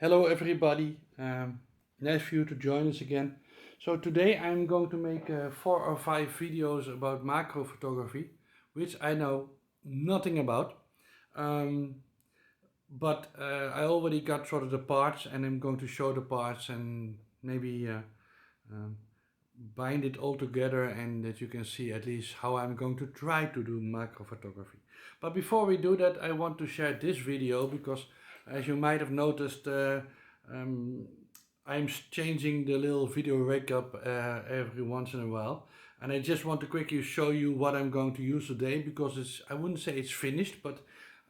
Hello everybody, nice for you to join us again. So today I'm going to make 4 or 5 videos about macro photography, which I know nothing about. Um, but I already got sort of the parts and I'm going to show the parts and maybe um, bind it all together and that you can see at least how I'm going to try to do macro photography. But before we do that, I want to share this video because as you might have noticed, um, I'm changing the little video rig up every once in a while. And I just want to quickly show you what I'm going to use today because I wouldn't say it's finished, but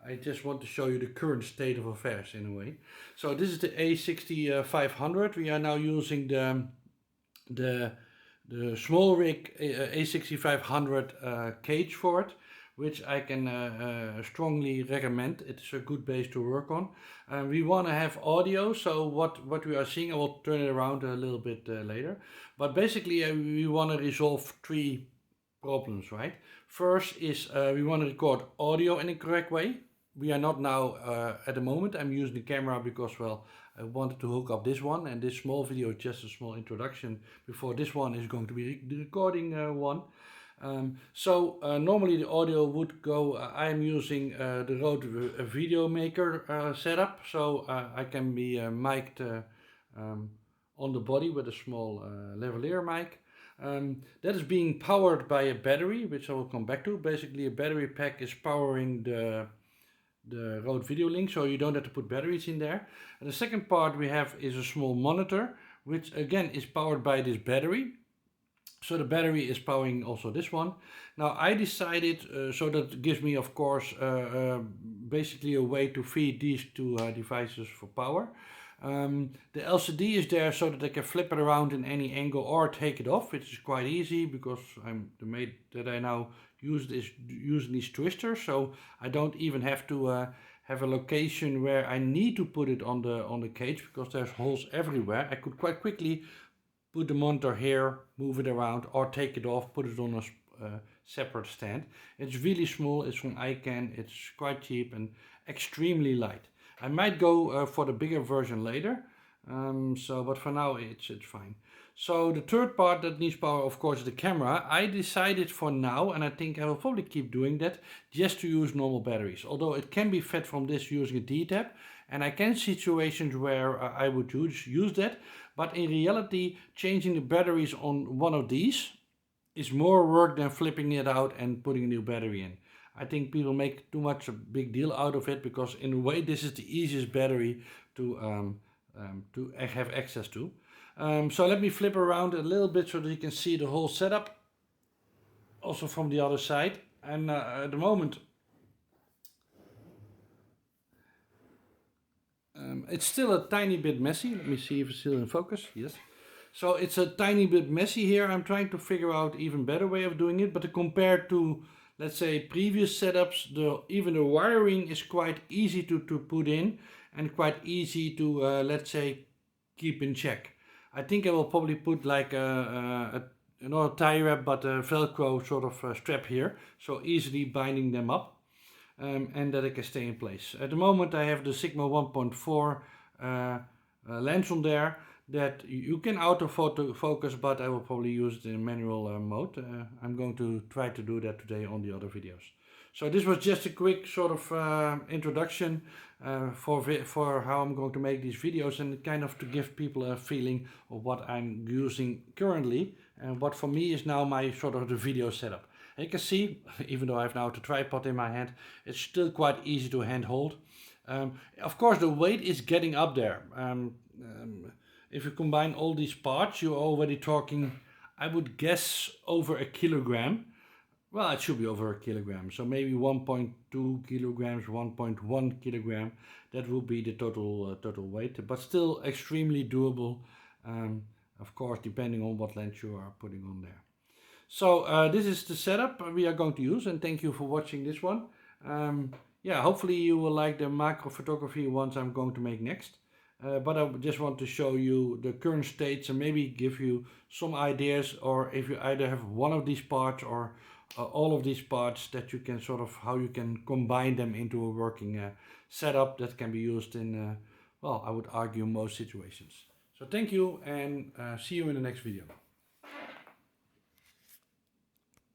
I just want to show you the current state of affairs in a way. So this is the A6500. We are now using the smallrig A6500 cage for it, which I can strongly recommend. It's a good base to work on. We want to have audio, so what we are seeing, I will turn it around a little bit later. But basically we want to resolve 3 problems, right? First is we want to record audio in a correct way. We are not now at the moment. I'm using the camera because, well, I wanted to hook up this one, and this small video is just a small introduction before this one is going to be the recording one. Normally the audio would go, I'm using the Rode Video Maker setup, so I can be mic'd on the body with a small lavalier mic. That is being powered by a battery, which I will come back to. Basically a battery pack is powering the Rode Video Link, so you don't have to put batteries in there. And the second part we have is a small monitor, which again is powered by this battery. So the battery is powering also this one. Now I decided, so that gives me of course basically a way to feed these 2 devices for power. The LCD is there so that I can flip it around in any angle or take it off, which is quite easy because the mate that I now use is using these twisters, so I don't even have to have a location where I need to put it on the cage because there's holes everywhere. I could quite quickly put the monitor here, move it around, or take it off, put it on a separate stand. It's really small, it's from ICANN, it's quite cheap and extremely light. I might go for the bigger version later, but for now it's fine. So the third part that needs power, of course, is the camera. I decided for now, and I think I will probably keep doing that, just to use normal batteries. Although it can be fed from this using a D-tap, and I can see situations where I would use that. But in reality, changing the batteries on one of these is more work than flipping it out and putting a new battery in. I think people make too much a big deal out of it because in a way this is the easiest battery to have access to. So let me flip around a little bit so that you can see the whole setup also from the other side. And at the moment it's still a tiny bit messy. Let me see if it's still in focus. Yes. So it's a tiny bit messy here. I'm trying to figure out even better way of doing it, but compared to, let's say, previous setups, even the wiring is quite easy to put in and quite easy to, let's say, keep in check. I think I will probably put like not a tie wrap, but a Velcro sort of strap here, so easily binding them up. And that it can stay in place. At the moment I have the Sigma 1.4 lens on there that you can autofocus, but I will probably use it in manual mode. I'm going to try to do that today on the other videos. So this was just a quick sort of introduction for how I'm going to make these videos and kind of to give people a feeling of what I'm using currently and what for me is now my sort of the video setup. And you can see, even though I have now the tripod in my hand, it's still quite easy to handhold. Of course the weight is getting up there. If you combine all these parts, you're already talking, I would guess, over a kilogram. Well, it should be over a kilogram, so maybe 1.2 kilograms, 1.1 kilogram. That will be the total weight, but still extremely doable. Of course, depending on what lens you are putting on there. So this is the setup we are going to use, and thank you for watching this one. Yeah, hopefully you will like the macro photography ones I'm going to make next. But I just want to show you the current states and maybe give you some ideas, or if you either have one of these parts or all of these parts, that you can sort of how you can combine them into a working setup that can be used in well, I would argue most situations. So thank you, and see you in the next video.